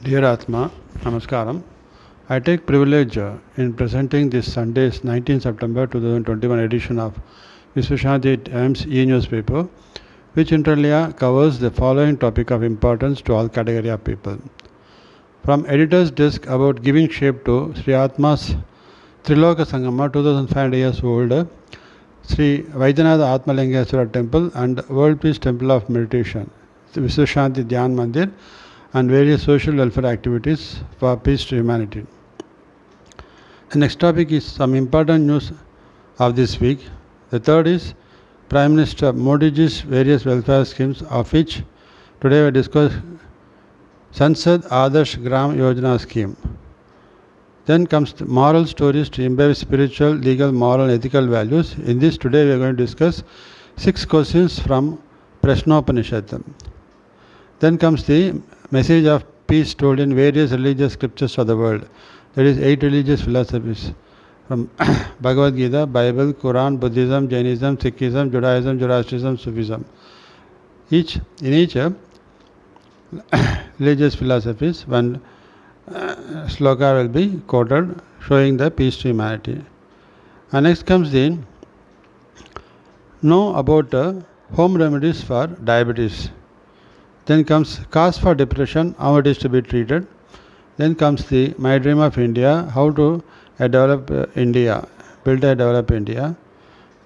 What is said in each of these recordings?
Dear Atma, Namaskaram. I take privilege in presenting this Sunday's 19 September 2021 edition of Vishwashanti Times e-newspaper, which inter alia covers the following topic of importance to all category of people. From editor's desk about giving shape to Sri Atma's Triloka Sangama, 2500 years old, Sri Vaidyanatha Atmalingeshwara Temple and World Peace Temple of Meditation, Vishwashanti Dhyan Mandir, and various social welfare activities for peace to humanity. The next topic is some important news of this week. The third is Prime Minister Modi's various welfare schemes, of which today we discuss Sansad Adarsh Gram Yojana scheme. Then comes the moral stories to imbibe spiritual, legal, moral and ethical values. In this today we are going to discuss 6 questions from Prashnopanishad. Then comes the message of peace told in various religious scriptures of the world. That is 8 religious philosophies from Bhagavad Gita, Bible, Quran, Buddhism, Jainism, Sikhism, Judaism, Zoroastrianism, Sufism. In each religious philosophies, one sloka will be quoted showing the peace to humanity. And next comes the know about home remedies for diabetes. Then comes cause for depression, how it is to be treated. Then comes the my dream of India, how to develop India, build a develop India.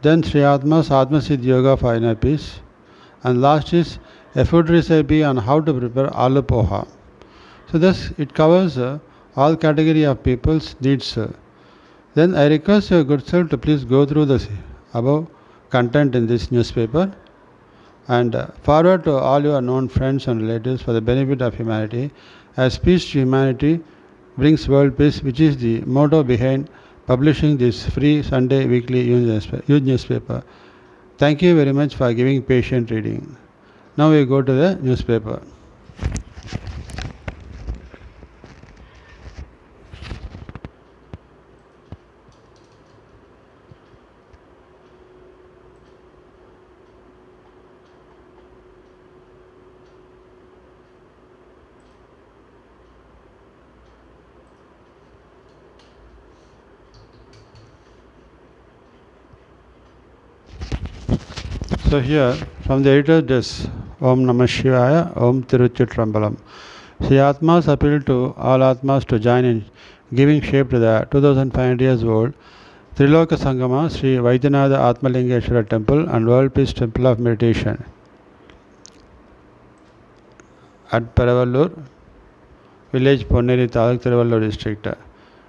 Then Sri Atma's Atma-Siddhi Yoga for inner peace. And last is a food recipe on how to prepare aloo poha. So thus it covers all category of people's needs. Then I request your good self to please go through the above content in this newspaper and forward to all your known friends and relatives for the benefit of humanity, as peace to humanity brings world peace, which is the motto behind publishing this free Sunday weekly huge newspaper. Thank you very much for giving patient reading. Now we go to the newspaper. So here, from the editor's desk, Om Namah Shivaya, Om Tiruchitrambalam. Sri Atma's appeal to all Atmas to join in giving shape to the 2500 years old Triloka Sangama, Sri Vaidyanatha Atmalingeshwara Temple and World Peace Temple of Meditation at Paravallur, village Ponneri Taluk, Tiruvallur district.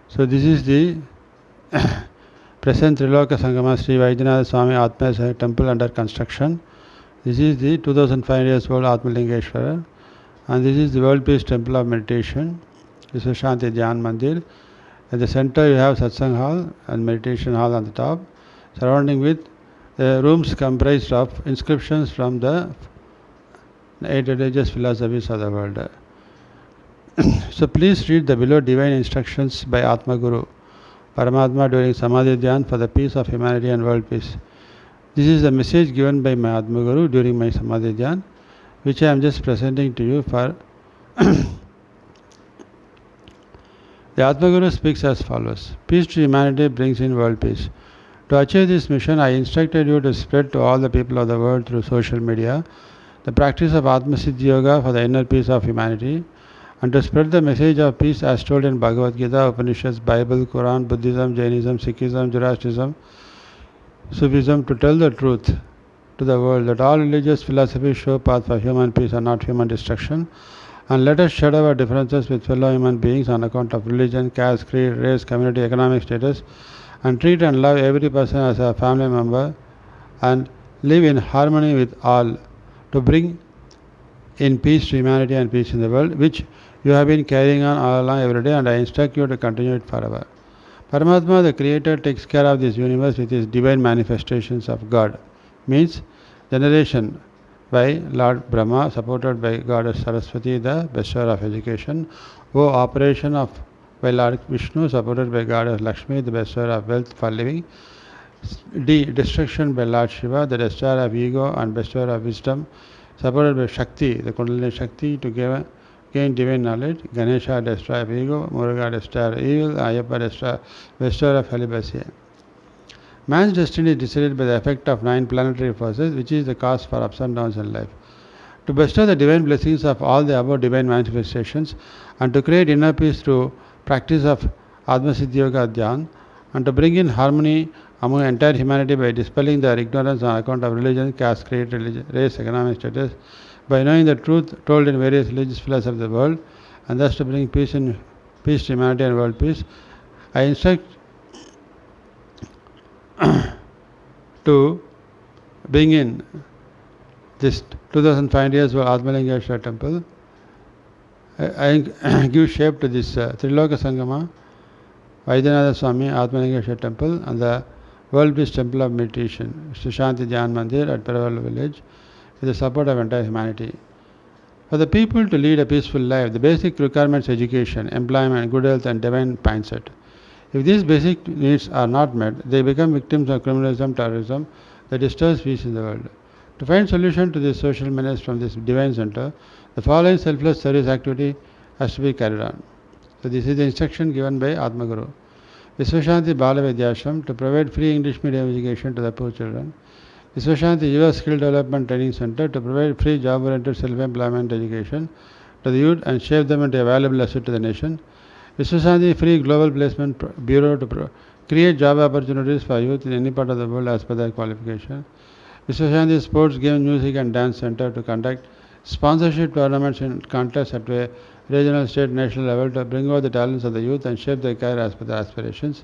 So this is the present Triloka Sangama Sri Vaidyanatha Swami Atma Temple under construction. This is the 2500 years old Atmalingeshwara, and this is the World Peace Temple of Meditation. This is Shanti Dhyan Mandir. At the center you have Satsang Hall and Meditation Hall on the top, surrounding with rooms comprised of inscriptions from the 8 religious philosophies of the world. So please read the below divine instructions by Atma Guru Paramatma during Samadhi Dhyan for the peace of humanity and world peace. This is the message given by my Atma Guru during my Samadhi Dhyan, which I am just presenting to you for. The Atma Guru speaks as follows. Peace to humanity brings in world peace. To achieve this mission, I instructed you to spread to all the people of the world through social media the practice of Atma-Siddhi Yoga for the inner peace of humanity, and to spread the message of peace as told in Bhagavad Gita, Upanishads, Bible, Quran, Buddhism, Jainism, Sikhism, Zoroastrianism, Sufism, to tell the truth to the world that all religious philosophies show path for human peace and not human destruction, and let us shed our differences with fellow human beings on account of religion, caste, creed, race, community, economic status, and treat and love every person as a family member, and live in harmony with all, to bring in peace to humanity and peace in the world, which you have been carrying on all along every day, and I instruct you to continue it forever. Paramatma, the Creator, takes care of this universe with his divine manifestations of God. Means generation by Lord Brahma, supported by Goddess Saraswati, the bestower of education. O operation of by Lord Vishnu, supported by Goddess Lakshmi, the bestower of wealth for living. D. Destruction by Lord Shiva, the destroyer of ego and bestower of wisdom, supported by Shakti, the Kundalini Shakti, to give gain divine knowledge. Ganesha, destroyer of ego. Muruga, destroyer of evil. Ayyappa, restorer of celibacy. Man's destiny is decided by the effect of 9 planetary forces, which is the cause for ups and downs in life. To bestow the divine blessings of all the above divine manifestations, and to create inner peace through practice of Atma Siddhi Yoga Dhyan, and to bring in harmony among entire humanity by dispelling their ignorance on account of religion, caste, creed, race, economic status, by knowing the truth told in various religious philosophies of the world, and thus to bring peace to humanity and world peace, I instruct to bring in this 2500 years old Atmalingeshwara temple. I give shape to this Triloka Sangama, Vaidyanatha Swami Atmalingeshwara temple, and the World Peace Temple of Meditation, Srishanti Dhyan Mandir at Peravalla village, with the support of entire humanity. For the people to lead a peaceful life, the basic requirements education, employment, good health, and divine mindset. If these basic needs are not met, they become victims of criminalism, terrorism that disturbs peace in the world. To find solution to this social menace from this divine center, the following selfless service activity has to be carried on. So this is the instruction given by Atma Guru. Vishwashanti Bala Vidyashram to provide free English medium education to the poor children. Vishwashanti Yuva Skill Development Training Center to provide free job-oriented self-employment education to the youth and shape them into a valuable asset to the nation. Vishwashanti Free Global Placement Bureau to create job opportunities for youth in any part of the world as per their qualification. Vishwashanti Sports Game, Music and Dance Center to conduct sponsorship tournaments and contests at a regional, state, national level to bring out the talents of the youth and shape their career as per their aspirations.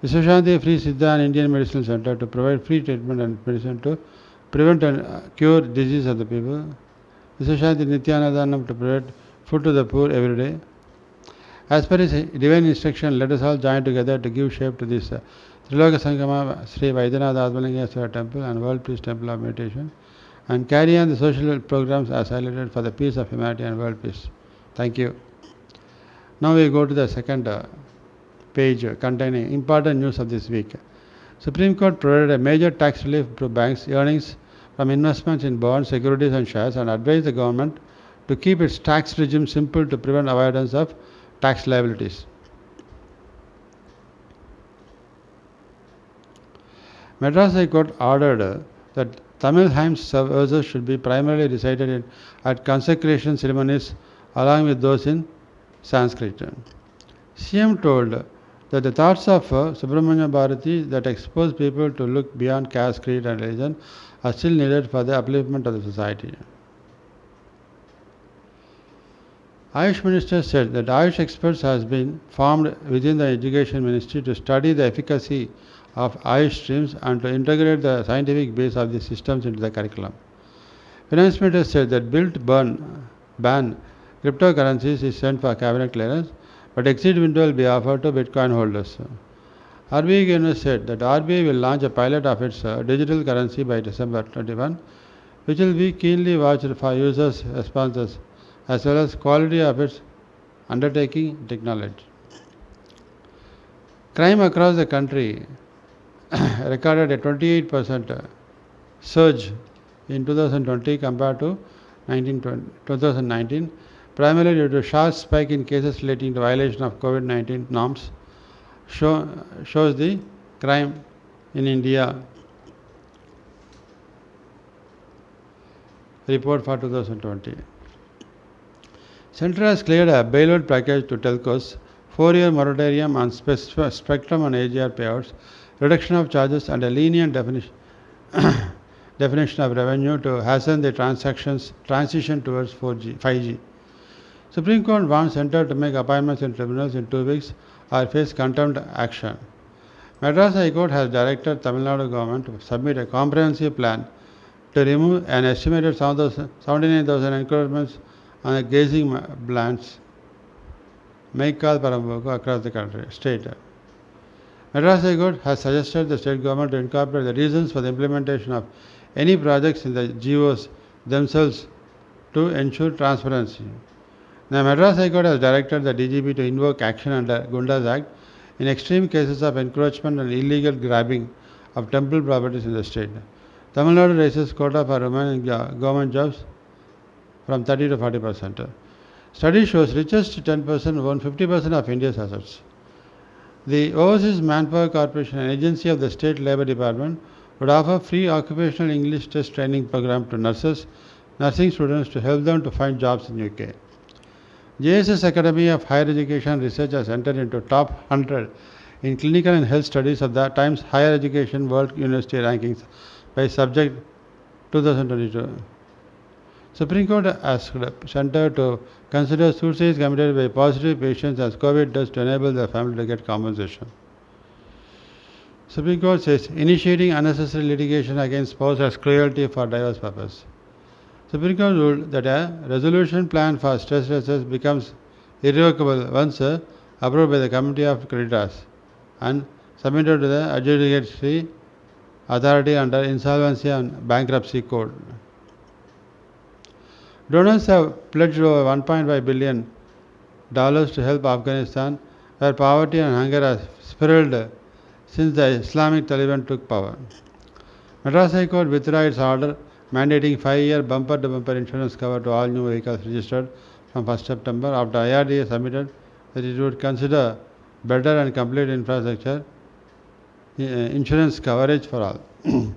Vishwashanti Free Siddha and Indian Medicinal Center to provide free treatment and medicine to prevent and cure disease of the people. Vishwashanti Nityanadhanam to provide food to the poor every day. As per his divine instruction, let us all join together to give shape to this Triloka Sangama Sri Vaidyanatha Atmalingeshwara Temple and World Peace Temple of Meditation, and carry on the social programs as highlighted for the peace of humanity and world peace. Thank you. Now we go to the second page containing important news of this week. Supreme Court provided a major tax relief to banks' earnings from investments in bonds, securities and shares, and advised the government to keep its tax regime simple to prevent avoidance of tax liabilities. Madras High Court ordered that Tamil hymns verses should be primarily recited at consecration ceremonies along with those in Sanskrit. CM told that the thoughts of Subramanya Bharati that expose people to look beyond caste, creed and religion are still needed for the upliftment of the society. Ayush Minister said that Ayush experts has been formed within the Education Ministry to study the efficacy of Ayush streams and to integrate the scientific base of these systems into the curriculum. Finance Minister said that bill to ban cryptocurrencies is sent for cabinet clearance, but exit window will be offered to Bitcoin holders. RBI Governor said that RBI will launch a pilot of its digital currency by December 21, which will be keenly watched for users' responses as well as quality of its undertaking technology. Crime across the country recorded a 28% surge in 2020 compared to 2019, primarily due to a sharp spike in cases relating to violation of COVID-19 norms, shows the crime in India report for 2020. Centre has cleared a bailout package to telcos, 4-year moratorium on spectrum and AGR payouts, reduction of charges and a lenient definition of revenue to hasten the transition towards 5G. Supreme Court wants Centre to make appointments in tribunals in 2 weeks or face contempt action. Madras High Court has directed Tamil Nadu government to submit a comprehensive plan to remove an estimated 79,000 encroachments on the grazing lands, Maikal Paramboku, across the state. Madras High Court has suggested the state government to incorporate the reasons for the implementation of any projects in the GOs themselves to ensure transparency. Now, Madras High Court has directed the DGP to invoke action under Gundas Act in extreme cases of encroachment and illegal grabbing of temple properties in the state. Tamil Nadu raises quota for women in government jobs from 30 to 40%. Study shows richest 10% own 50% of India's assets. The Overseas Manpower Corporation, an agency of the State Labour Department, would offer free occupational English test training program to nursing students to help them to find jobs in UK. JSS Academy of Higher Education Research has entered into top 100 in clinical and health studies of the Times Higher Education World University Rankings by subject 2022. Supreme Court asked Centre to consider suicides committed by positive patients as COVID does to enable their family to get compensation. Supreme Court says initiating unnecessary litigation against spouse as cruelty for divorce purpose. Supreme Court ruled that a resolution plan for stress losses becomes irrevocable once approved by the Committee of Creditors and submitted to the adjudicatory authority under Insolvency and Bankruptcy Code. Donors have pledged over $1.5 billion to help Afghanistan, where poverty and hunger have spiraled since the Islamic Taliban took power. Madras High Court withdrew its order mandating 5-year bumper-to-bumper insurance cover to all new vehicles registered from 1st September after IRDA submitted that it would consider better and complete infrastructure insurance coverage for all.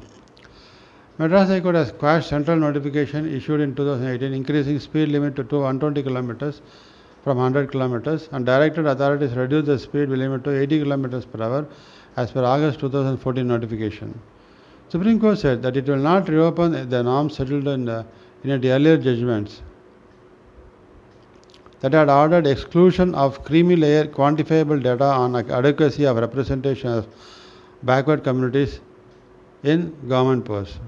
Madras High Court has quashed central notification issued in 2018 increasing speed limit to 120 km from 100 km and directed authorities to reduce the speed limit to 80 km per hour as per August 2014 notification. Supreme Court said that it will not reopen the norms settled in its earlier judgments that had ordered exclusion of creamy layer quantifiable data on adequacy of representation of backward communities in government posts.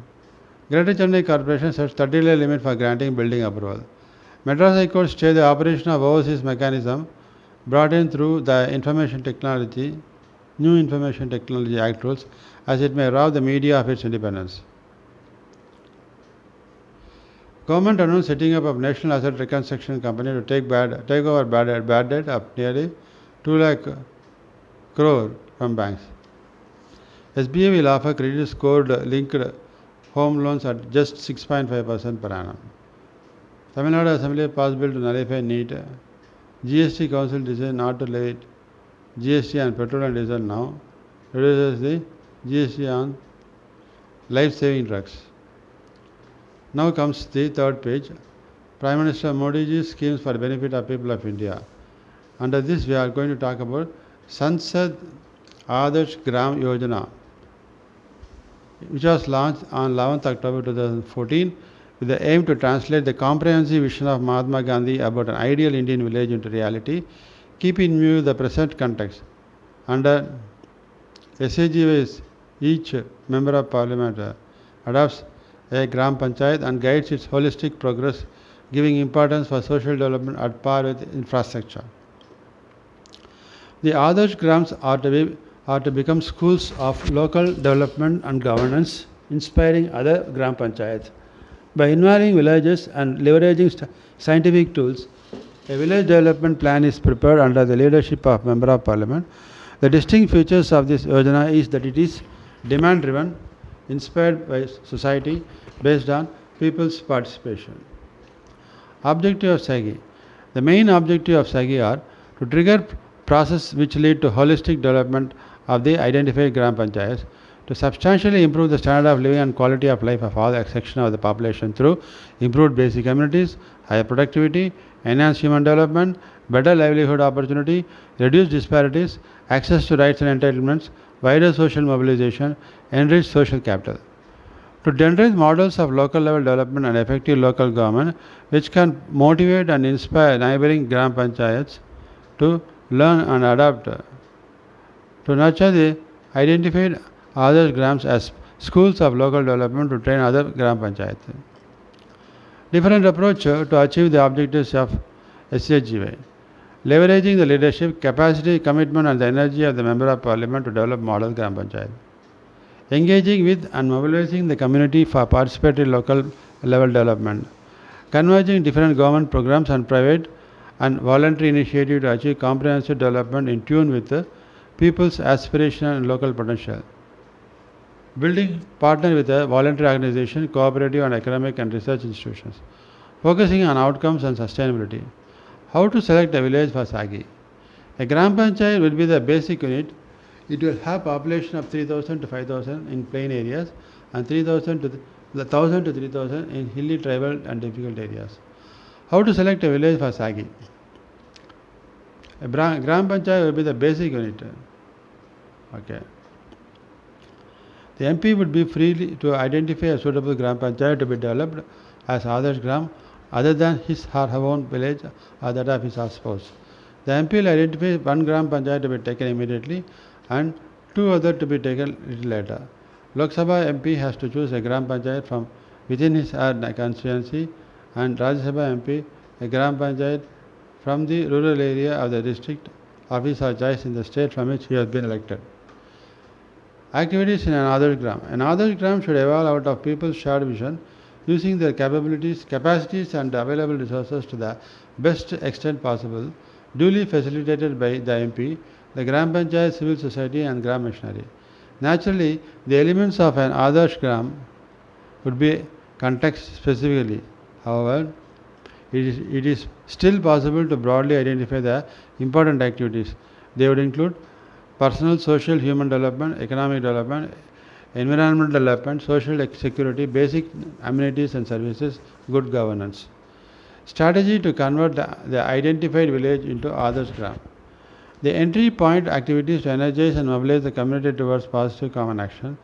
Greater Chennai Corporation sets 30-day limit for granting building approval. Madras High Court stayed the operation of overseas mechanism brought in through the New Information Technology Act rules as it may rob the media of its independence. Government announced setting up a National Asset Reconstruction Company to take over bad debt of nearly 2 lakh crore from banks. SBI will offer credit scored linked home loans at just 6.5% per annum. Tamil Nadu Assembly passed bill to nullify NEET. GST Council decided not to levy GST on petrol and diesel now. Reduces the GST on life-saving drugs. Now comes the third page. Prime Minister Modi's schemes for the benefit of people of India. Under this, we are going to talk about Sansad Adarsh Gram Yojana, which was launched on 11th October 2014 with the aim to translate the comprehensive vision of Mahatma Gandhi about an ideal Indian village into reality, keeping in view the present context. Under SAGVs, each member of parliament adopts a Gram Panchayat and guides its holistic progress, giving importance for social development at par with infrastructure. The Adarsh Grams are to become schools of local development and governance, inspiring other Gram Panchayats. By involving villages and leveraging scientific tools, a village development plan is prepared under the leadership of Member of Parliament. The distinct features of this Yojana is that it is demand-driven, inspired by society, based on people's participation. Objective of SAGI. The main objective of SAGI are to trigger processes which lead to holistic development of the identified Gram Panchayats, to substantially improve the standard of living and quality of life of all sections of the population through improved basic amenities, higher productivity, enhanced human development, better livelihood opportunity, reduced disparities, access to rights and entitlements, wider social mobilization, enriched social capital. To generate models of local level development and effective local government which can motivate and inspire neighboring Gram Panchayats to learn and adapt, to nurture the identified other grams as schools of local development to train other Gram Panchayats. Different approach to achieve the objectives of SHGY. Leveraging the leadership, capacity, commitment and the energy of the Member of Parliament to develop model Gram Panchayat. Engaging with and mobilizing the community for participatory local level development. Converging different government programs and private and voluntary initiatives to achieve comprehensive development in tune with the people's aspiration and local potential. Building partner with a voluntary organization, cooperative and economic and research institutions. Focusing on outcomes and sustainability. How to select a village for Sagi? A Gram Panchayat will be the basic unit. It will have population of 3000 to 5000 in plain areas and 3000 to 1000 to 3000 in hilly, tribal and difficult areas. How to select a village for Sagi? A Gram Panchayat will be the basic unit. Okay. The MP would be free to identify a suitable Gram Panchayat to be developed as Adarsh Gram other than his or her own village or that of his spouse. The MP will identify one Gram Panchayat to be taken immediately and two others to be taken little later. Lok Sabha MP has to choose a Gram Panchayat from within his or her constituency and Rajya Sabha MP a Gram Panchayat from the rural area of the district of his or choice in the state from which he has been elected. Activities in an Adarsh Gram. An Adarsh Gram should evolve out of people's shared vision, using their capacities and available resources to the best extent possible, duly facilitated by the MP, the Gram Panchayat, civil society and Gram machinery. Naturally, the elements of an Adarsh Gram would be context specifically. However, it is still possible to broadly identify the important activities. They would include personal, social, human development, economic development, environmental development, social security, basic amenities and services, good governance. Strategy to convert the identified village into Adarsh Gram. The entry point activities to energize and mobilize the community towards positive common action.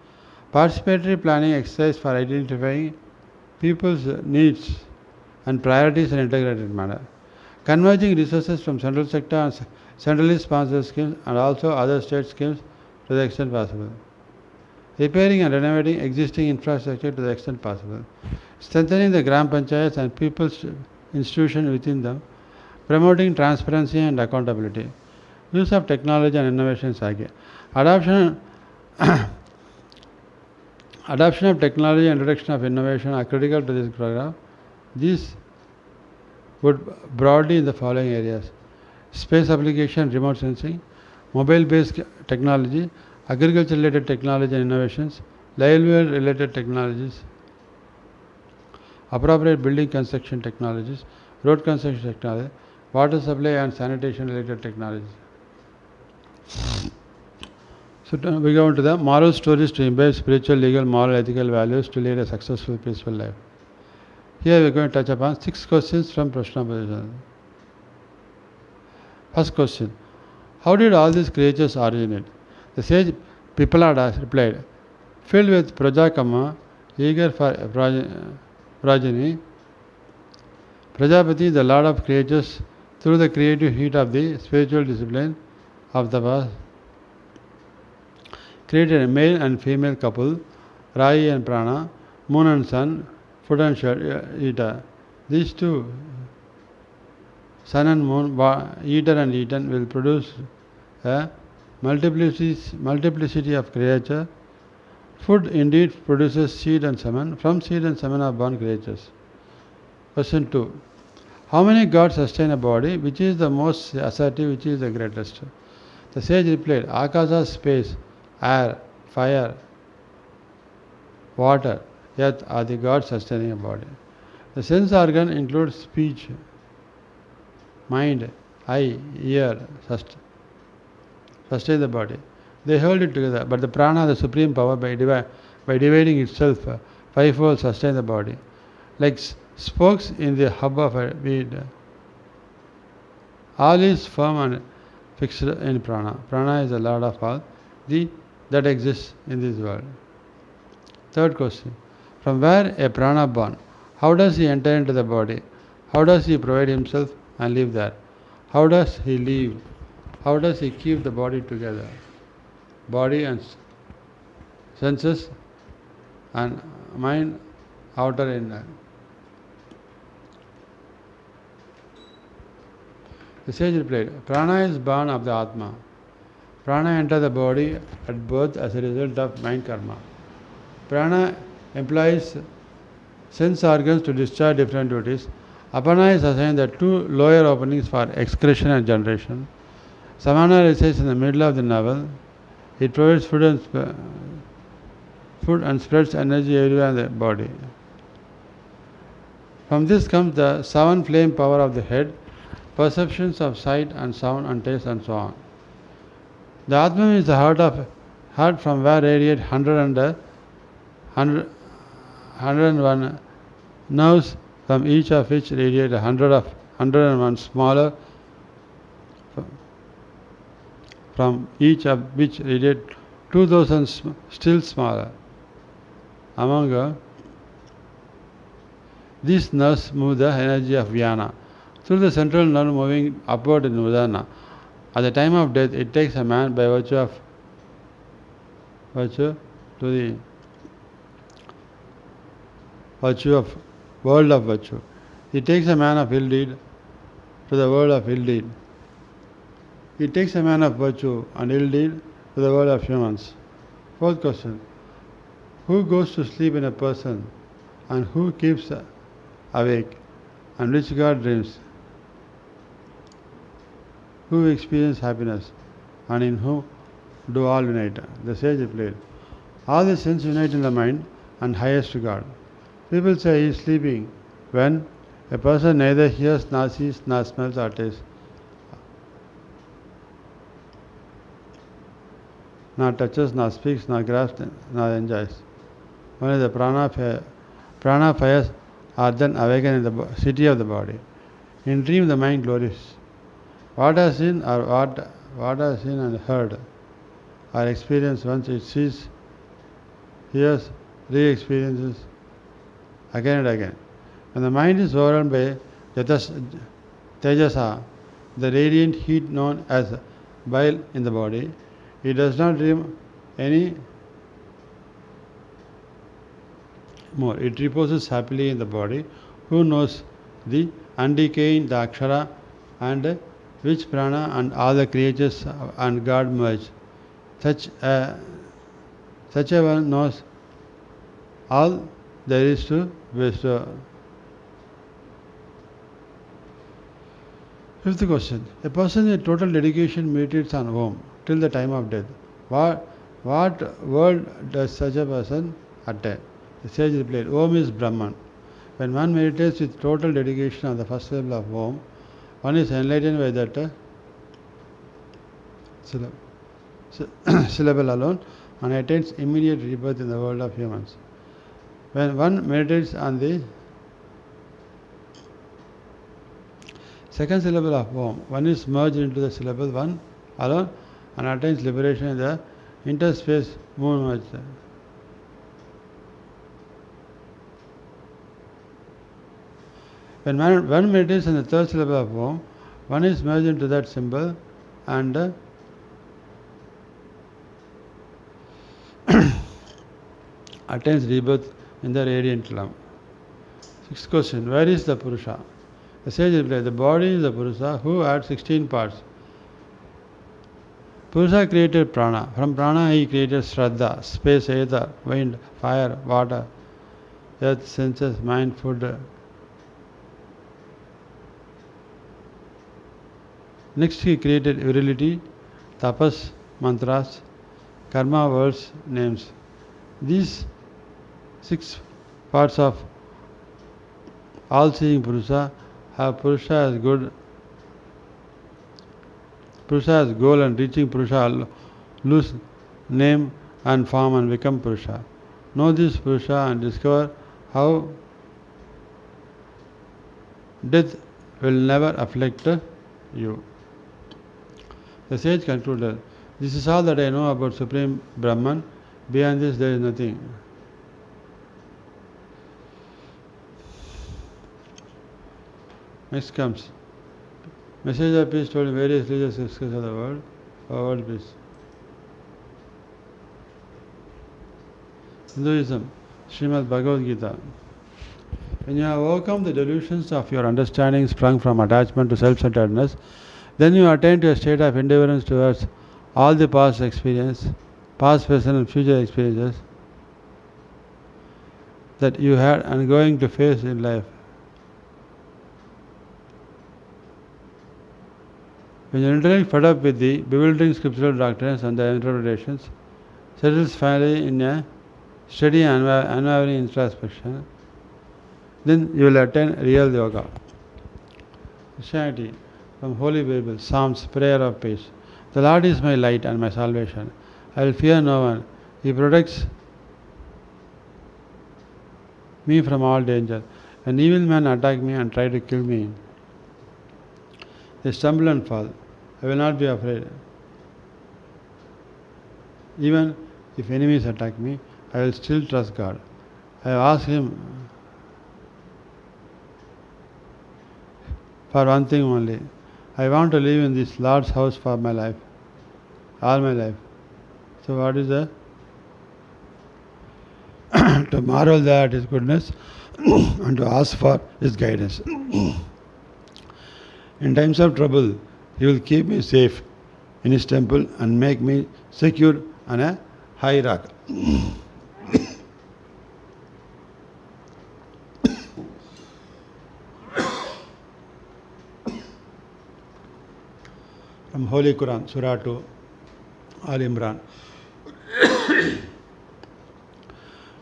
Participatory planning exercise for identifying people's needs and priorities in an integrated manner. Converging resources from central sector and centrally sponsored schemes and also other state schemes to the extent possible. Repairing and renovating existing infrastructure to the extent possible. Strengthening the Gram Panchayats and people's institutions within them. Promoting transparency and accountability. Use of technology and innovation. Adoption of technology and introduction of innovation are critical to this program. These would broadly in the following areas: space application, remote sensing, mobile-based technology, agriculture-related technology and innovations, livelihood-related technologies, appropriate building construction technologies, road construction technology, water supply and sanitation-related technologies. So we go into the moral stories to imbibe spiritual, legal, moral, ethical values to lead a successful, peaceful life. Here we are going to touch upon 6 questions from Prashna Bhajan. First question: how did all these creatures originate? The sage Pipalada replied, filled with Prajakama, eager for progeny, Prajapati, the lord of creatures, through the creative heat of the spiritual discipline of the past, created a male and female couple, Rai and Prana, moon and sun, food and eater. These two, sun and moon, eater and eaten, will produce a multiplicity of creatures. Food indeed produces seed and semen. From seed and semen are born creatures. Question 2. How many gods sustain a body? Which is the most assertive? Which is the greatest? The sage replied, Akasa, space, air, fire, water, earth are the gods sustaining a body. The sense organ includes speech, mind, eye, ear, sustain the body. They hold it together, but the prana, the supreme power, by dividing itself fivefold, sustain the body. Like spokes in the hub of a wheel. All is firm and fixed in prana. Prana is the lord of all that exists in this world. Third question. From where a prana born? How does he enter into the body? How does he provide himself and live there? How does he live? How does he keep the body together? Body and senses and mind, outer and inner. The sage replied, Prana is born of the Atma. Prana enters the body at birth as a result of mind karma. Prana employs sense organs to discharge different duties. Apana is assigned the 2 lower openings for excretion and generation. Samana resides in the middle of the navel. It provides food and spreads energy everywhere in the body. From this comes the 7 flame power of the head. perceptions of sight and sound and taste and so on. The Atman is the heart from where radiate 101 nerves, from each of which radiate 101 smaller, from each of which radiate 2000 still smaller. Among these nerves move the energy of Vyana through the central nerve moving upward in Udana. At the time of death, it takes a man by virtue of world of virtue. It takes a man of ill deed to the world of ill deed. It takes a man of virtue and ill deed to the world of humans. Fourth question. Who goes to sleep in a person and who keeps awake, and which god dreams? Who experience happiness and in whom do all unite? The sage replied, all the senses unite in the mind and highest God. People say he is sleeping when a person neither hears nor sees nor smells or tastes, nor touches nor speaks nor grasps nor enjoys. Only the prana fires are then awakened in the city of the body. In dream the mind glories. What has seen and heard or experienced once it sees, hears, re-experiences again and again. When the mind is overwhelmed by Tejasa, the radiant heat known as bile in the body, it does not dream any more. It reposes happily in the body. Who knows the undecaying, the Akshara, and which prana and all the creatures and God merge. Such a one knows all there is to bestow. Fifth question. A person in total dedication meditates on Om till the time of death. What world does such a person attain? The sage replied, Om is Brahman. When one meditates with total dedication on the first syllable of Om, one is enlightened by that syllable alone and attains immediate rebirth in the world of humans. When one meditates on the second syllable of Om, one is merged into the syllable one alone and attains liberation in the interspace moon merge. When one meditates on the third syllable of Om, one is merged into that symbol and attains rebirth in the radiant lamp. Sixth question. Where is the Purusha? The sage replied, the body is the Purusha who had 16 parts. Purusha created prana. From prana he created Shraddha, space, ether, wind, fire, water, earth, senses, mind, food. Next he created virility, tapas, mantras, karma, words, names. These 6 parts of all-seeing Purusha have Purusha as goal, and reaching Purusha lose name and form and become Purusha. Know this Purusha and discover how death will never afflict you. The sage concluded, this is all that I know about Supreme Brahman. Beyond this there is nothing. Next comes message of peace told in various religious systems of the world. World peace. Hinduism, Srimad Bhagavad Gita. When you have overcome the delusions of your understanding sprung from attachment to self-centeredness, then you attain to a state of indifference towards all the past experience, past, present and future experiences that you had and going to face in life. When your intellect, fed up with the bewildering scriptural doctrines and their interpretations, settles finally in a steady and unwavering introspection, then you will attain real yoga. Christianity. From Holy Bible, Psalms, prayer of peace. The Lord is my light and my salvation. I will fear no one. He protects me from all danger. An evil man attack me and try to kill me. They stumble and fall. I will not be afraid. Even if enemies attack me, I will still trust God. I have asked Him for one thing only. I want to live in this Lord's house for my life, all my life. So what is the to marvel at His goodness and to ask for His guidance. In times of trouble, He will keep me safe in His temple and make me secure on a high rock. From Holy Quran, Surah 2, Al Imran.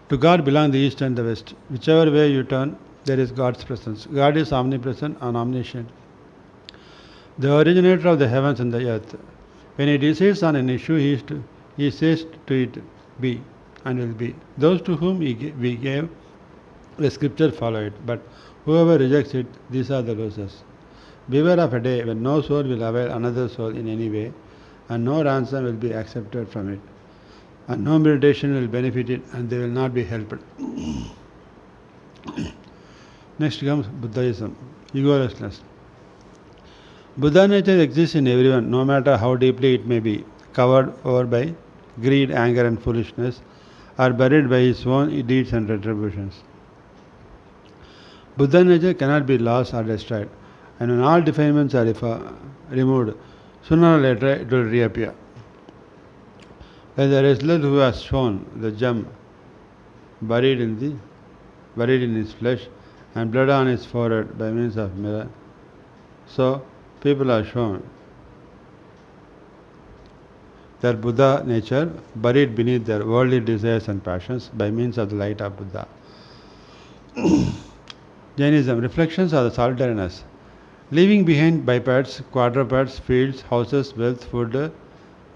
To God belong the east and the west. Whichever way you turn, there is God's presence. God is omnipresent and omniscient, the originator of the heavens and the earth. When He decides on an issue, He says to it, be, and will be. Those to whom we gave the scripture follow it, but whoever rejects it, these are the losers. Beware of a day when no soul will avail another soul in any way, and no ransom will be accepted from it, and no meditation will benefit it, and they will not be helped. Next comes Buddhism, egolessness. Buddha nature exists in everyone, no matter how deeply it may be covered over by greed, anger and foolishness, or buried by his own deeds and retributions. Buddha nature cannot be lost or destroyed, and when all defilements are removed, sooner or later it will reappear. Like the wrestler who has shown the gem buried in his flesh and blood on his forehead by means of mirror, so people are shown their Buddha nature buried beneath their worldly desires and passions by means of the light of Buddha. Jainism, reflections of the solitariness. Leaving behind bipeds, quadrupeds, fields, houses, wealth, food,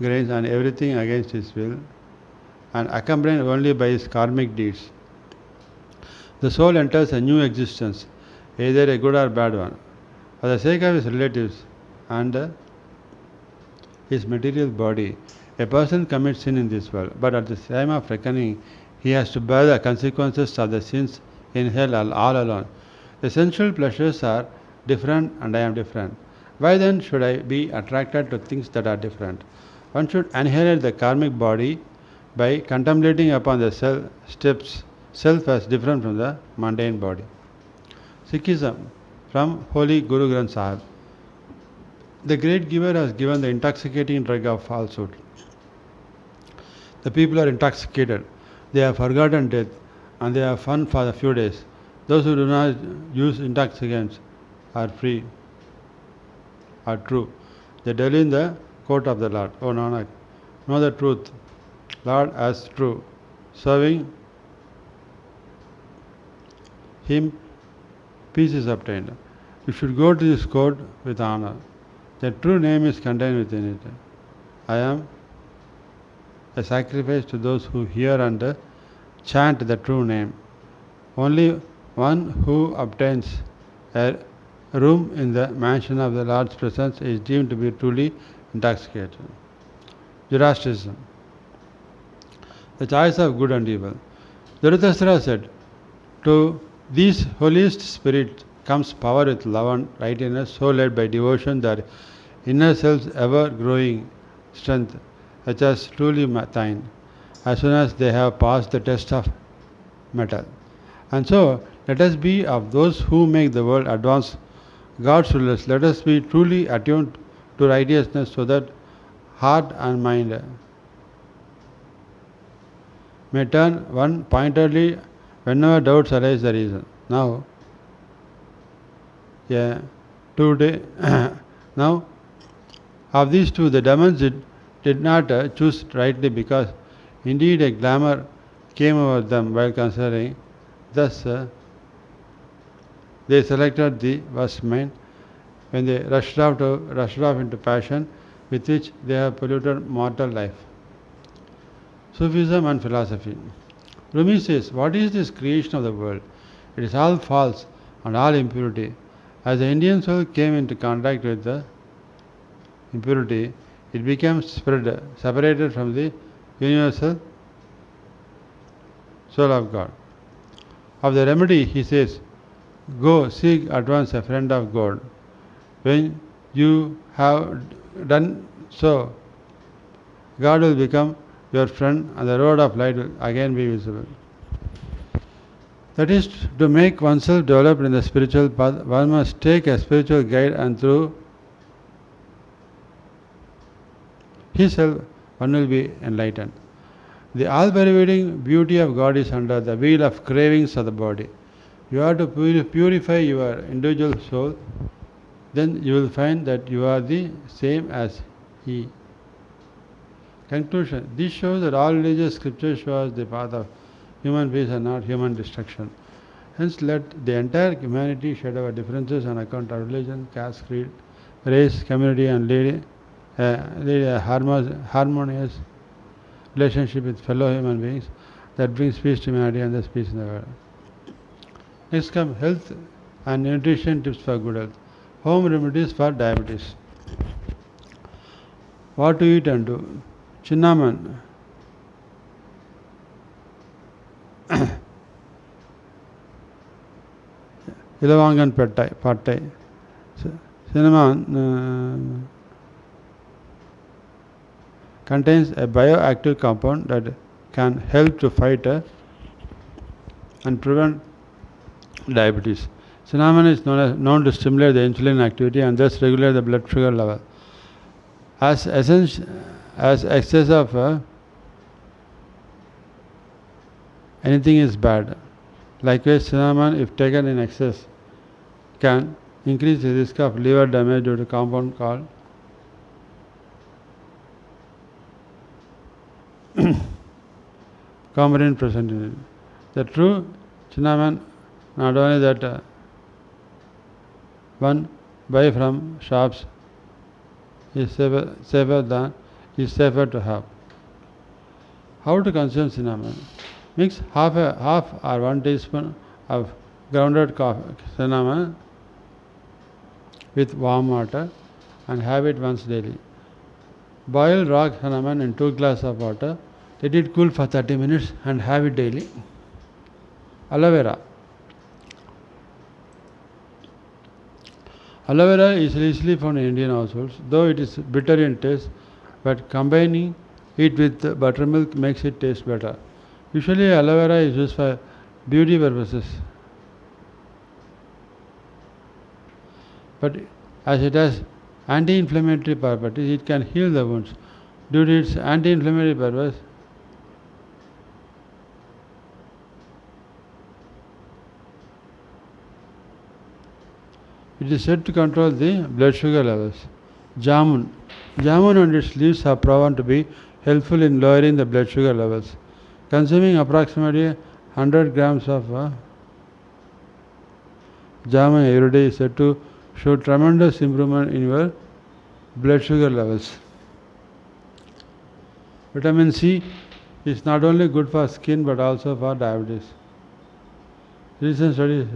grains and everything against his will, and accompanied only by his karmic deeds, the soul enters a new existence, either a good or bad one, for the sake of his relatives and his material body. A person commits sin in this world, but at the time of reckoning, he has to bear the consequences of the sins in hell all alone. The sensual pleasures are different, and I am different. Why then should I be attracted to things that are different? One should annihilate the karmic body by contemplating upon the self as different from the mundane body. Sikhism, from Holy Guru Granth Sahib. The great giver has given the intoxicating drug of falsehood. The people are intoxicated. They have forgotten death, and they have fun for a few days. Those who do not use intoxicants are free, are true. They dwell in the court of the Lord. O Nanak, know the truth, Lord as true. Serving Him, peace is obtained. You should go to this court with honor. The true name is contained within it. I am a sacrifice to those who hear and chant the true name. Only one who obtains a room in the mansion of the Lord's presence is deemed to be truly intoxicated. Zoroastrianism, the choice of good and evil. Zarathustra said, to these holiest spirits comes power with love and righteousness, so led by devotion their inner selves ever growing strength, such as truly thine, as soon as they have passed the test of metal. And so, let us be of those who make the world advance God's rulers. Let us be truly attuned to righteousness, so that heart and mind may turn one pointedly whenever doubts arise the reason. Now, now of these two, the demons did not choose rightly, because indeed a glamour came over them while considering. Thus, they selected the worst mind. when they rushed off into passion with which they have polluted mortal life. Sufism and philosophy. Rumi says, what is this creation of the world? It is all false and all impurity. As the Indian soul came into contact with the impurity, it became spread, separated from the universal soul of God. Of the remedy, he says, go seek at once a friend of God. When you have done so, God will become your friend and the road of light will again be visible. That is, to make oneself developed in the spiritual path, one must take a spiritual guide, and through himself one will be enlightened. The all-pervading beauty of God is under the wheel of cravings of the body. You have to purify your individual soul, then you will find that you are the same as He. Conclusion. This shows that all religious scriptures show us the path of human peace and not human destruction. Hence let the entire humanity shed our differences on account of religion, caste, creed, race, community, and lead a harmonious relationship with fellow human beings that brings peace to humanity and thus peace in the world. Next come health and nutrition tips for good health. Home remedies for diabetes. What to eat and do. Cinnamon. Ilavangan pattai. Cinnamon contains a bioactive compound that can help to fight and prevent diabetes. Cinnamon is known to stimulate the insulin activity and thus regulate the blood sugar level. As excess of anything is bad. Likewise, cinnamon, if taken in excess, can increase the risk of liver damage due to a compound called coumarin present in it. The true cinnamon, not only that one buy from shops is safer to have. How to consume cinnamon? Mix half or 1 teaspoon of grounded cinnamon with warm water and have it once daily. Boil raw cinnamon in 2 glasses of water. Let it cool for 30 minutes and have it daily. Aloe vera. Aloe vera is easily found in Indian households, though it is bitter in taste, but combining it with buttermilk makes it taste better. Usually aloe vera is used for beauty purposes, but as it has anti-inflammatory properties, it can heal the wounds. Due to its anti-inflammatory purpose, it is said to control the blood sugar levels. Jamun. Jamun and its leaves have proven to be helpful in lowering the blood sugar levels. Consuming approximately 100 grams of jamun every day is said to show tremendous improvement in your blood sugar levels. Vitamin C is not only good for skin but also for diabetes. Recent studies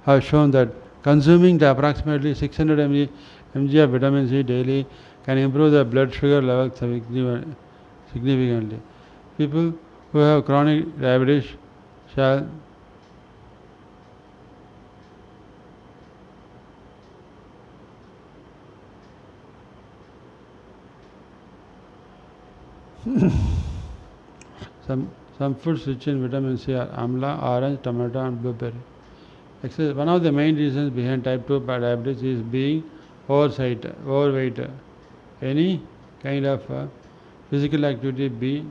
have shown that consuming the approximately 600 mg of vitamin C daily can improve the blood sugar levels significantly. People who have chronic diabetes shall some foods rich in vitamin C are amla, orange, tomato and blueberry. One of the main reasons behind type 2 diabetes is being overweight. Any kind of physical activity, be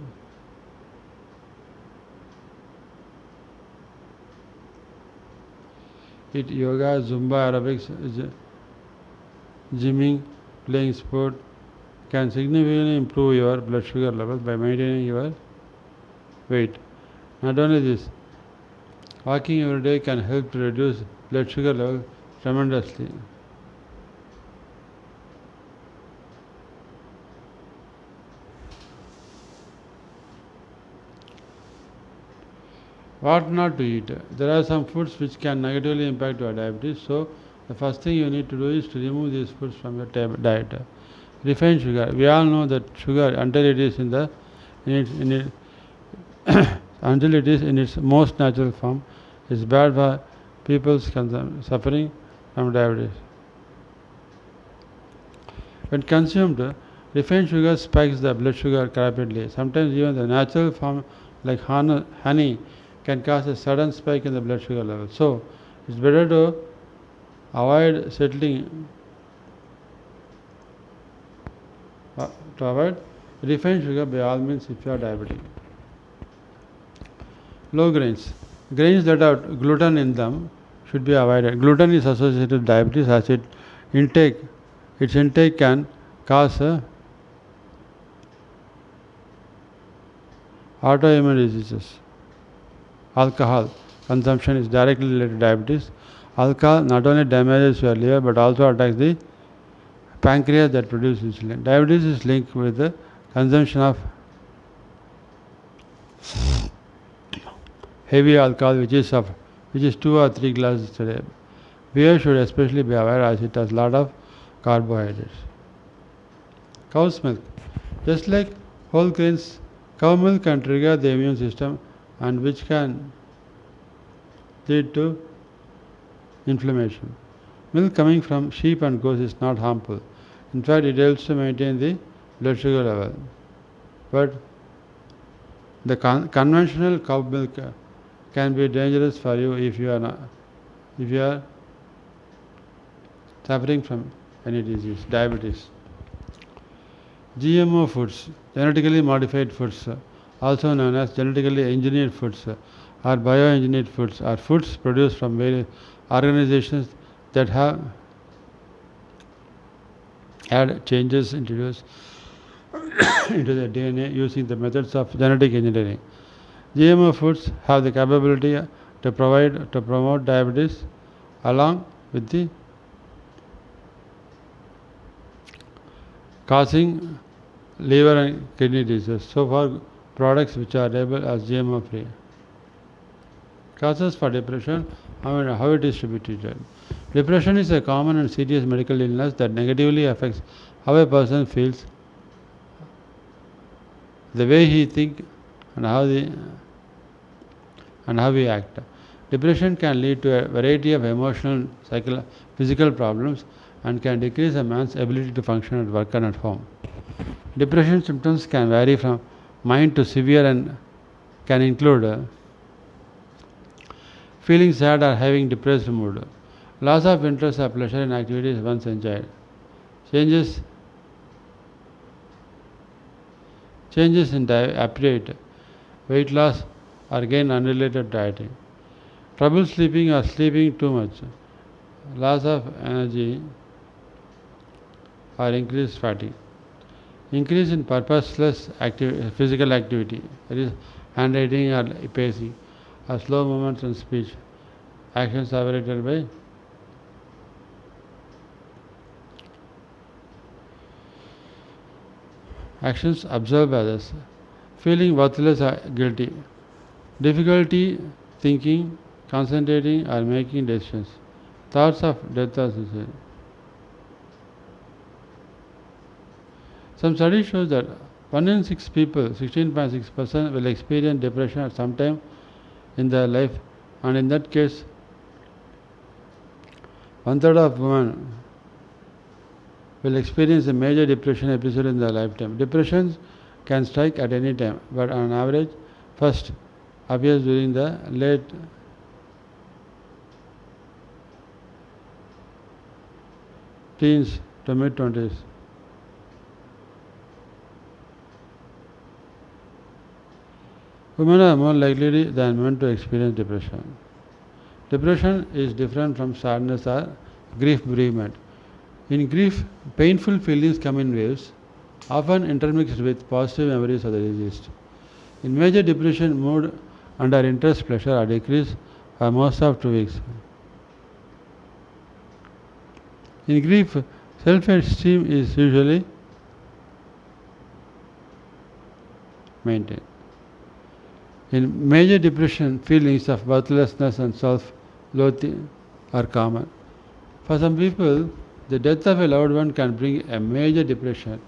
it yoga, Zumba, aerobics, gymming, playing sport, can significantly improve your blood sugar levels by maintaining your weight. Not only this, walking every day can help to reduce blood sugar level tremendously. What not to eat? There are some foods which can negatively impact your diabetes, so the first thing you need to do is to remove these foods from your diet. Refined sugar. We all know that sugar, until it is until it is in its most natural form, is bad for people suffering from diabetes. When consumed, refined sugar spikes the blood sugar rapidly. Sometimes even the natural form, like honey, can cause a sudden spike in the blood sugar level. So, it's better to avoid settling to avoid refined sugar by all means if you are diabetic. Low grains. Grains that have gluten in them should be avoided. Gluten is associated with diabetes as its intake can cause autoimmune diseases. Alcohol consumption is directly related to diabetes. Alcohol not only damages your liver but also attacks the pancreas that produces insulin. Diabetes is linked with the consumption of heavy alcohol, which is 2 or 3 glasses a day. Beer should especially be aware as it has a lot of carbohydrates. Cow's milk. Just like whole grains, cow milk can trigger the immune system and which can lead to inflammation. Milk coming from sheep and goats is not harmful. In fact, it helps to maintain the blood sugar level. But the conventional cow milk can be dangerous for you if you are suffering from any disease, diabetes. GMO foods, genetically modified foods, also known as genetically engineered foods or bioengineered foods, are foods produced from various organizations that have had changes introduced into the DNA using the methods of genetic engineering. GMO foods have the capability to promote diabetes along with the causing liver and kidney diseases. So far, products which are labeled as GMO free. Causes for depression, how it is to be treated. Depression is a common and serious medical illness that negatively affects how a person feels, the way he thinks, and how we act. Depression can lead to a variety of emotional, physical problems and can decrease a man's ability to function at work and at home. Depression symptoms can vary from mild to severe and can include feeling sad or having depressed mood, loss of interest or pleasure in activities once enjoyed, changes in appetite, weight loss or gain unrelated dieting, trouble sleeping or sleeping too much, loss of energy or increased fatigue, increase in purposeless physical activity, that is handwriting or pacing, or slow movements in speech, actions operated by actions observed by others, feeling worthless or guilty, difficulty thinking, concentrating or making decisions, thoughts of death or suicide. Some studies show that 1 in 6 people, 16.6%, will experience depression at some time in their life, and in that case, 1/3 of women will experience a major depression episode in their lifetime. Depression can strike at any time, but on average, first appears during the late teens to mid-20s. Women are more likely than men to experience depression. Depression is different from sadness or grief bereavement. In grief, painful feelings come in waves, often intermixed with positive memories of the deceased. In major depression, mood and our interest, pleasure are decreased for most of 2 weeks. In grief, self-esteem is usually maintained. In major depression, feelings of worthlessness and self-loathing are common. For some people, the death of a loved one can bring a major depression.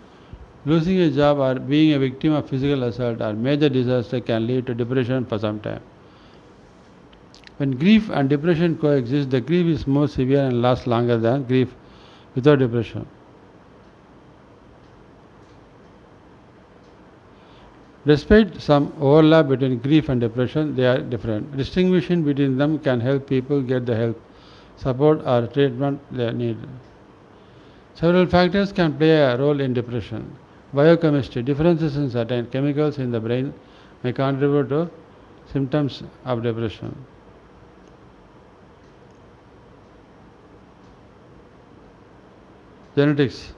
Losing a job or being a victim of physical assault or major disaster can lead to depression for some time. When grief and depression coexist, the grief is more severe and lasts longer than grief without depression. Despite some overlap between grief and depression, they are different. Distinguishing between them can help people get the help, support, or treatment they need. Several factors can play a role in depression. Biochemistry, differences in certain chemicals in the brain may contribute to symptoms of depression. Genetics.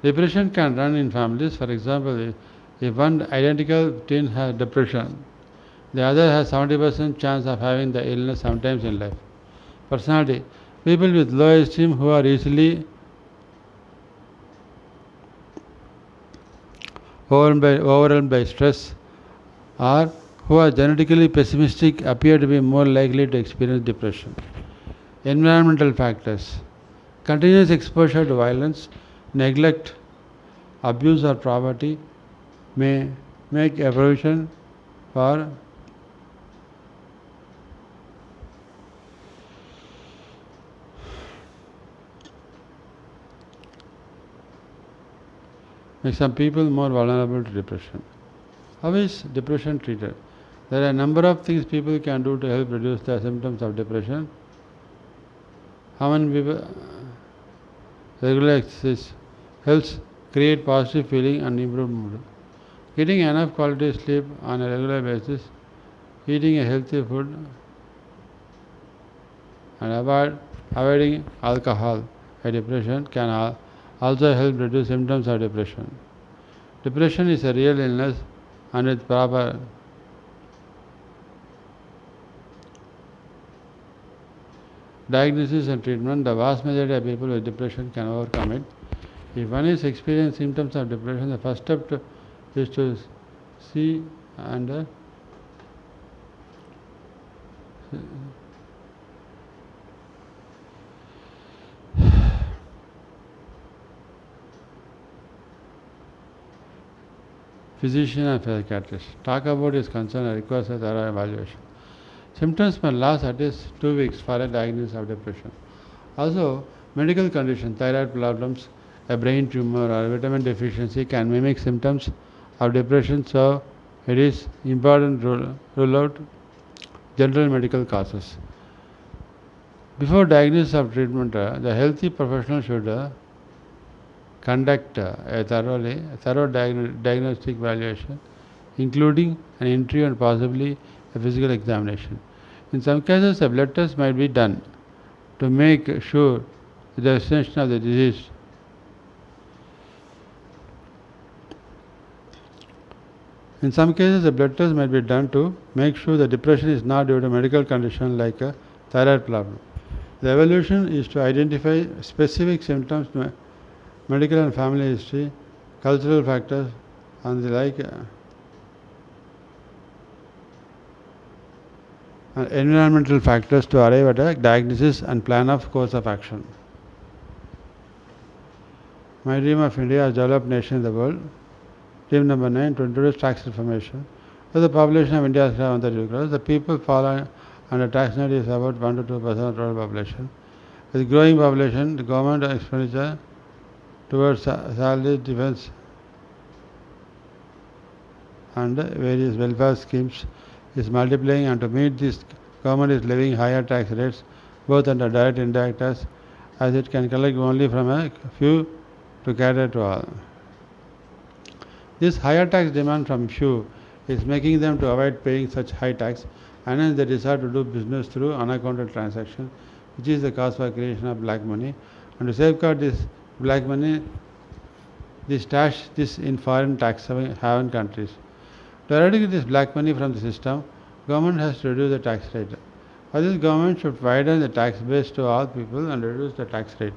Depression can run in families. For example, if one identical twin has depression, the other has 70% chance of having the illness sometimes in life. Personality. People with low esteem who are easily overwhelmed by stress or who are genetically pessimistic appear to be more likely to experience depression. Environmental factors. Continuous exposure to violence, neglect, abuse or poverty may make a provision for make some people more vulnerable to depression. How is depression treated? There are a number of things people can do to help reduce the symptoms of depression. How many people regular exercise helps create positive feeling and improve mood. Getting enough quality sleep on a regular basis, eating a healthy food, and avoiding alcohol and depression can also help reduce symptoms of depression. Depression is a real illness and with proper diagnosis and treatment, the vast majority of people with depression can overcome it. If one is experiencing symptoms of depression, the first step is to see and physician and psychiatrist. Talk about his concern and request a thorough evaluation. Symptoms may last at least 2 weeks for a diagnosis of depression. Also, medical conditions, thyroid problems, a brain tumor or vitamin deficiency can mimic symptoms of depression, so it is important to rule out general medical causes. Before diagnosis of treatment, the healthy professional should conduct a thorough diagnostic evaluation, including an interview and possibly a physical examination. In some cases, a blood test might be done to make sure the extension of the disease. In some cases, a blood test might be done to make sure the depression is not due to medical condition like a thyroid problem. The evaluation is to identify specific symptoms, medical and family history, cultural factors, and the like, and environmental factors to arrive at a diagnosis and plan of course of action. My dream of India as developed nation in the world. Dream number 9, to introduce tax reformation. As the population of India is around 32 crores, the people fall under tax net is about 1 to 2% of total population. With growing population, the government expenditure towards salary, defense, and various welfare schemes is multiplying, and to meet this, government is levying higher tax rates both under direct and indirect tax, as it can collect only from a few to cater to all. This higher tax demand from few is making them to avoid paying such high tax, and hence they decide to do business through unaccounted transactions, which is the cause for creation of black money. And to safeguard this black money, they stash this in foreign tax haven countries. To eradicate this black money from the system, government has to reduce the tax rate. For this, government should widen the tax base to all people and reduce the tax rate.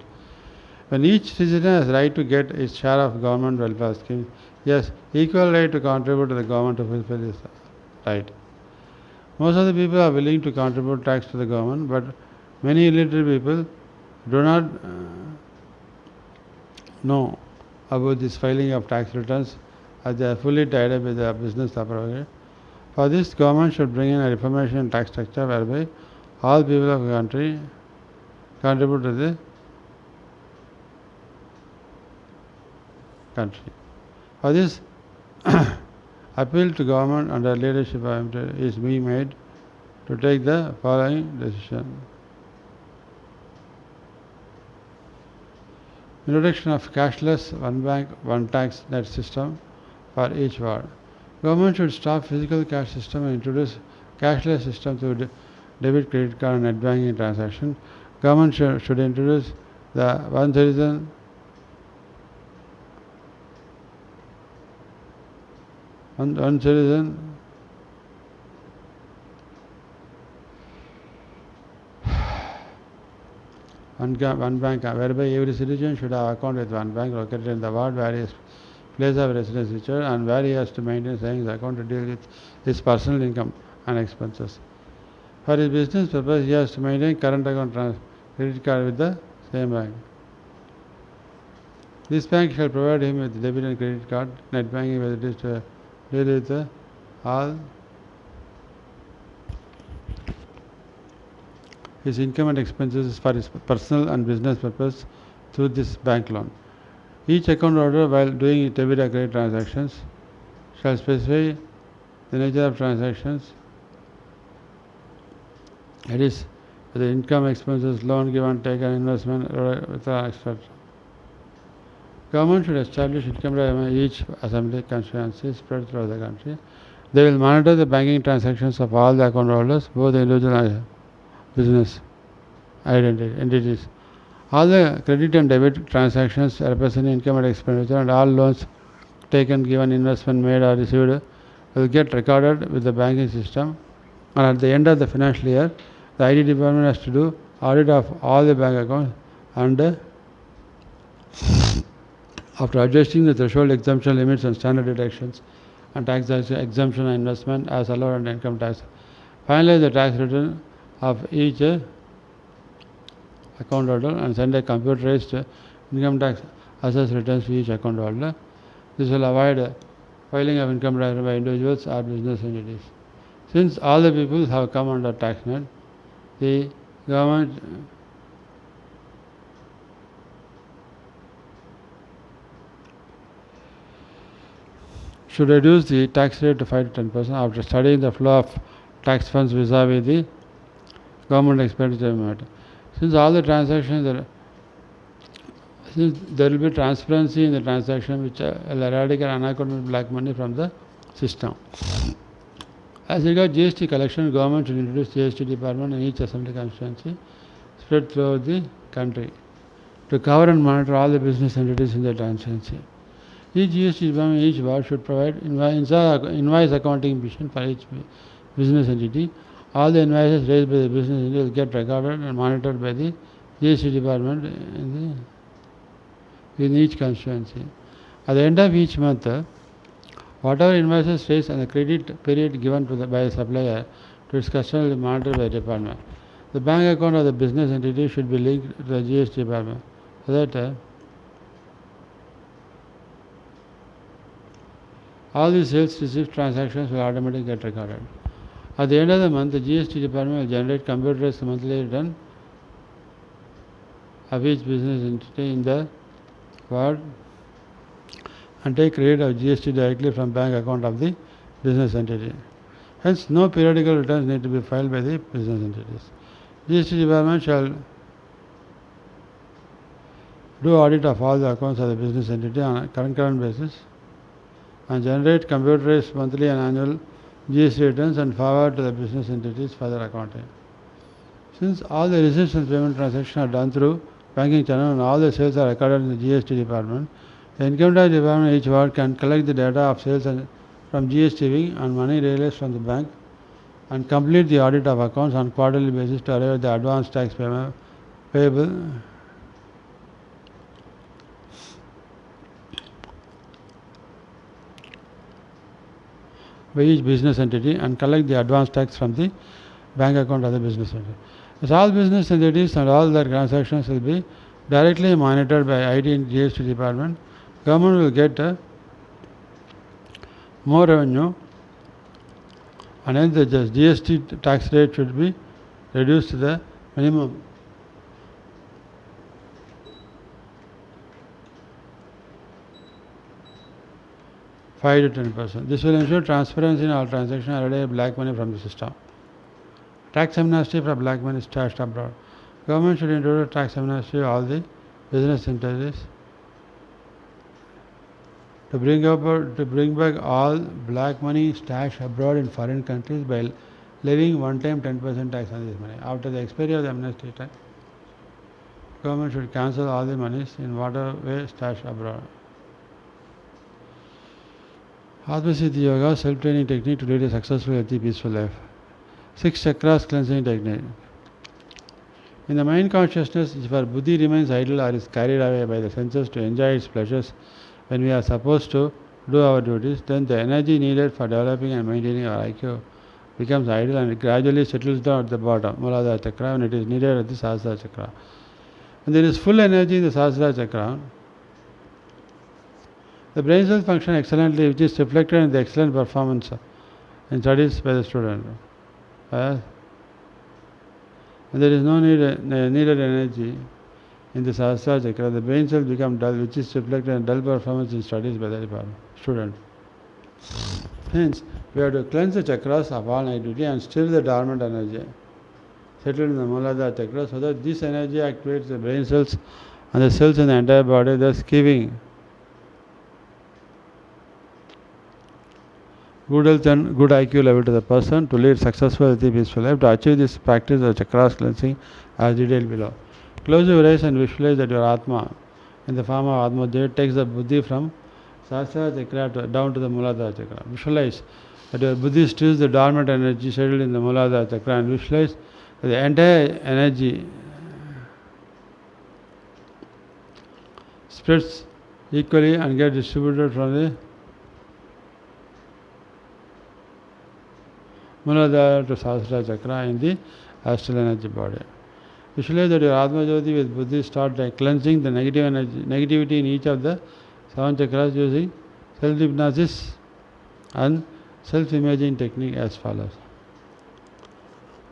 When each citizen has right to get its share of government welfare schemes, yes, equal right to contribute to the government to fulfill this right. Most of the people are willing to contribute tax to the government, but many illiterate people do not know about this filing of tax returns as they are fully tied up with their business operations. For this, government should bring in a reformation in tax structure whereby all people of the country contribute to the country. For this, appeal to government under leadership of is being made to take the following decision. Introduction of cashless one bank, one tax net system for each ward. Government should stop physical cash system and introduce cashless system through debit, credit card and net banking transaction. Government should introduce the one citizen one citizen one bank whereby every citizen should have account with one bank located in the ward where his place of residence is situated and where he has to maintain savings account to deal with his personal income and expenses. For his business purpose, he has to maintain current account credit card with the same bank. This bank shall provide him with debit and credit card, net banking, whether it is to deal with all his income and expenses for his personal and business purpose through this bank loan. Each account holder, while doing debit or credit transactions, shall specify the nature of transactions, that is, the income, expenses, loan given, taken, investment, etc. Government should establish income tax in each assembly constituency spread throughout the country. They will monitor the banking transactions of all the account holders, both individual and business entities. All the credit and debit transactions representing income and expenditure and all loans taken, given, investment made or received will get recorded with the banking system, and at the end of the financial year, the ID department has to do audit of all the bank accounts and after adjusting the threshold exemption limits and standard deductions and tax exemption and investment as allowed under income tax. Finally, the tax return of each account holder and send a computerized income tax assessed returns to each account holder. This will avoid filing of income tax by individuals or business entities. Since all the people have come under tax net, the government should reduce the tax rate to 5 to 10% after studying the flow of tax funds vis-a-vis the government expenditure amount. Since all the transactions since there will be transparency in the transaction which will eradicate unaccounted black money from the system. As regards GST collection, government should introduce GST department in each assembly constituency spread throughout the country to cover and monitor all the business entities in the constituency. Each GST department, each ward should provide invoice accounting mission for each business entity. All the invoices raised by the business entity will get recorded and monitored by the GST department in each constituency. At the end of each month, whatever invoices raised and the credit period given to by the supplier to its customer will be monitored by the department. The bank account of the business entity should be linked to the GST department so that all the sales received transactions will automatically get recorded. At the end of the month, the GST department will generate computerized monthly return of each business entity in the ward and take credit of GST directly from bank account of the business entity. Hence, no periodical returns need to be filed by the business entities. GST department shall do audit of all the accounts of the business entity on a concurrent basis and generate computerized monthly and annual GST returns and forward to the business entities for their accounting. Since all the receipts and payment transactions are done through banking channel and all the sales are recorded in the GST department, the income tax department each ward can collect the data of sales from GST wing and money realized from the bank and complete the audit of accounts on quarterly basis to arrive at the advance tax payment payable by each business entity and collect the advance tax from the bank account of the business entity. As all business entities and all their transactions will be directly monitored by IT and GST department, government will get more revenue, and hence the GST tax rate should be reduced to the minimum 5 to 10%. This will ensure transparency in all transactions and eliminate black money from the system. Tax amnesty for black money stashed abroad. Government should introduce tax amnesty all the business entities to bring back all black money stashed abroad in foreign countries by levying one-time 10% tax on this money. After the expiry of the amnesty time, government should cancel all the monies in whatever way stashed abroad. Atmasiddhi Yoga, self-training technique to lead a successful, healthy, peaceful life. 6 chakras cleansing technique. In the mind consciousness, if our buddhi remains idle or is carried away by the senses to enjoy its pleasures when we are supposed to do our duties, then the energy needed for developing and maintaining our IQ becomes idle and it gradually settles down at the bottom, Muladhara chakra, when it is needed at the Sahasrara chakra. When there is full energy in the Sahasrara chakra, the brain cells function excellently, which is reflected in the excellent performance in studies by the student. When there is no needed energy in the Sahasrara chakra, the brain cells become dull, which is reflected in dull performance in studies by the student. Hence, we have to cleanse the chakras of all negativity and still the dormant energy settled in the Muladhara chakra, so that this energy activates the brain cells and the cells in the entire body, thus giving good health and good IQ level to the person to lead successful, healthy, peaceful life. To achieve this practice of chakras cleansing as detailed below. Close your eyes and visualize that your Atma in the form of Atmajaya takes the buddhi from Sahasrara chakra down to the Muladhara chakra. Visualize that your buddhi stills the dormant energy settled in the Muladhara chakra and visualize that the entire energy spreads equally and gets distributed from the Muladhara to Sahasrara chakra in the astral energy body. Visualize that your Atma Jyoti with buddhi start cleansing the negativity in each of the 7 chakras using self-hypnosis and self-imaging technique as follows.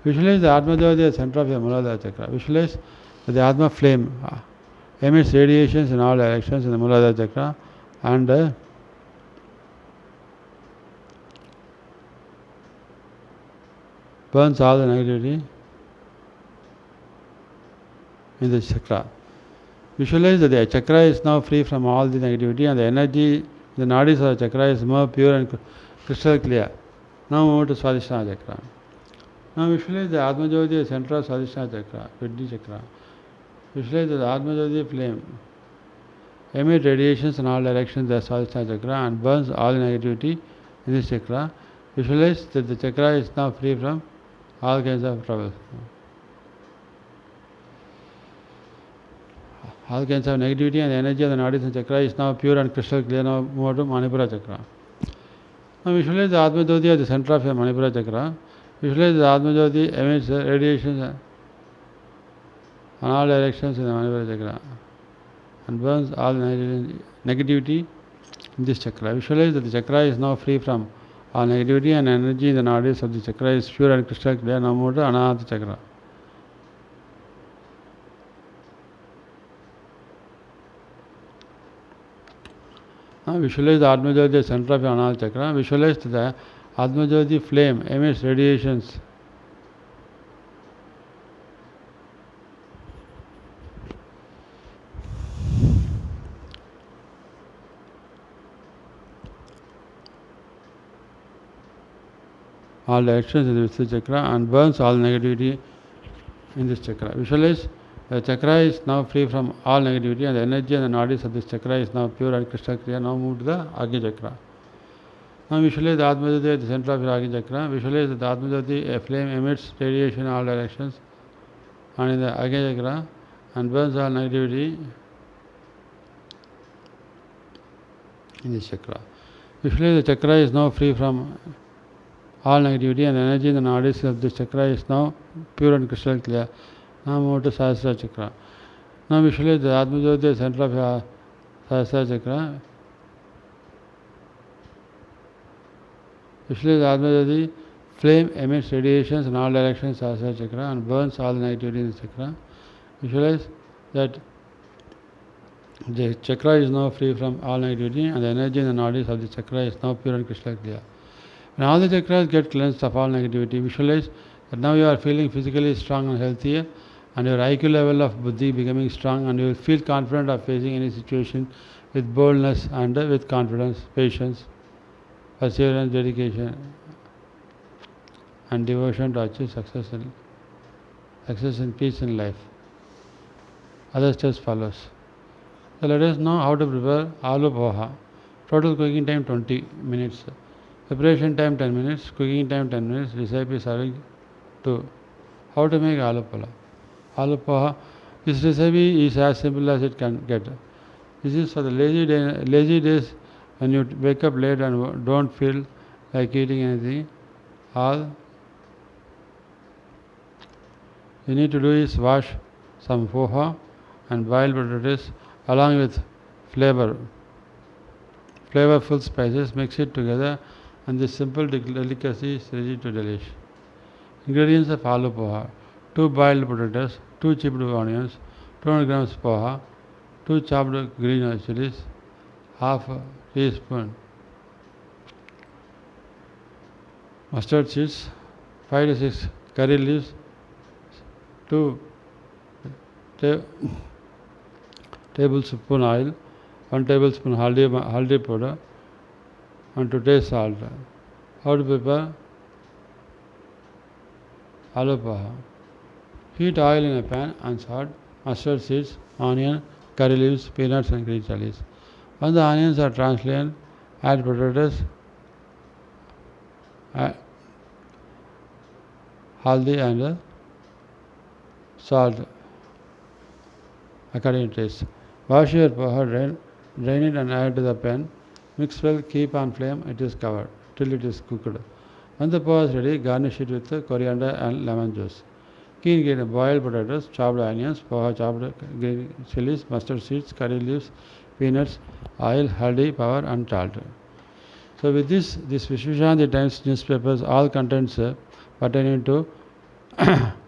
Visualize the Atma Jyoti at the center of your Muladhara chakra. Visualize that the Atma flame emits radiations in all directions in the Muladhara chakra and burns all the negativity in the chakra. Visualize that the chakra is now free from all the negativity and the energy in the nadis of the chakra is more pure and crystal clear. Now move to Swadhisthana chakra. Now visualize the Atma Jyoti at the center of Swadhisthana chakra, Vidhi chakra. Visualize that the Atma Jyoti flame emits radiations in all directions in the Swadhisthana chakra and burns all the negativity in this chakra. Visualize that the chakra is now free from all kinds of troubles. All kinds of negativity and the energy of the nadis and chakra is now pure and crystal clear. Now move to Manipura chakra. Now visualize the Atma Jyoti at the center of your Manipura chakra. Visualize the Atma Jyoti emits radiations in all directions in the Manipura chakra and burns all negativity in this chakra. Visualize that the chakra is now free from all negativity and energy in the nadis of the chakra is pure and crystal clear. Now move to Anahata chakra. Now visualize the Atma Jyoti at the center of your Anahata chakra. Visualize that the Atma Jyoti flame emits radiations all directions in the Vishuddha chakra and burns all negativity in this chakra. Visualize the chakra is now free from all negativity and the energy and the nadis of this chakra is now pure and crystal clear. Now move to the Agni chakra. Now visualize the Atma Jyoti at the center of your Agni chakra. Visualize that the Atma Jyoti, a flame, emits radiation in all directions and in the Agni chakra and burns all negativity in this chakra. Visualize the chakra is now free from all negativity, and the energy in the nadis of the chakra is now pure and crystal clear. Now move to Sahasrara chakra. Now visualize the Atmajyoti, the center of your Sahasrara chakra. Visualize the Atmajyoti, flame emits radiations in all directions of Sahasrara chakra and burns all the negativity in the chakra. Visualize that the chakra is now free from all negativity, and the energy in the nadis of the chakra is now pure and crystal clear. When all the chakras get cleansed of all negativity, visualize that now you are feeling physically strong and healthier, and your IQ level of buddhi becoming strong, and you will feel confident of facing any situation with boldness and with confidence, patience, perseverance, dedication, and devotion to achieve success in peace in life. Other steps follows. So let us know how to prepare aloo poha. Total cooking time 20 minutes. Preparation time 10 minutes. Cooking time 10 minutes. Recipe serving 2. How to make aloo poha? Aloo poha. This recipe is as simple as it can get. This is for the lazy days when you wake up late and don't feel like eating anything. All you need to do is wash some poha and boiled potatoes along with flavorful spices. Mix it together, and this simple delicacy is ready to relish. Ingredients of aloo poha: 2 boiled potatoes, 2 chipped onions, 200 grams poha, 2 chopped green chilies, half a teaspoon mustard seeds, 5 to 6 curry leaves, 2 tablespoon oil, 1 tablespoon haldi powder, and to taste salt. How to prepare aloo poha? Heat oil in a pan and salt, mustard seeds, onion, curry leaves, peanuts, and green chilies. When the onions are translucent, add potatoes, haldi and salt according to taste. Wash your poha, drain it and add to the pan. Mix well, keep on flame, it is covered till it is cooked. When the poha is ready, garnish it with coriander and lemon juice. Key ingredients: boiled potatoes, chopped onions, poha, chopped green chilies, mustard seeds, curry leaves, peanuts, oil, haldi powder, and salt. So with this Vishwashanti Times newspapers, all contents pertaining to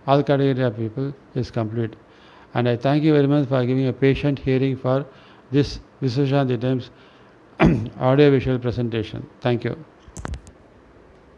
all category of people is complete. And I thank you very much for giving a patient hearing for this Vishwashanti Times audio visual presentation. Thank you.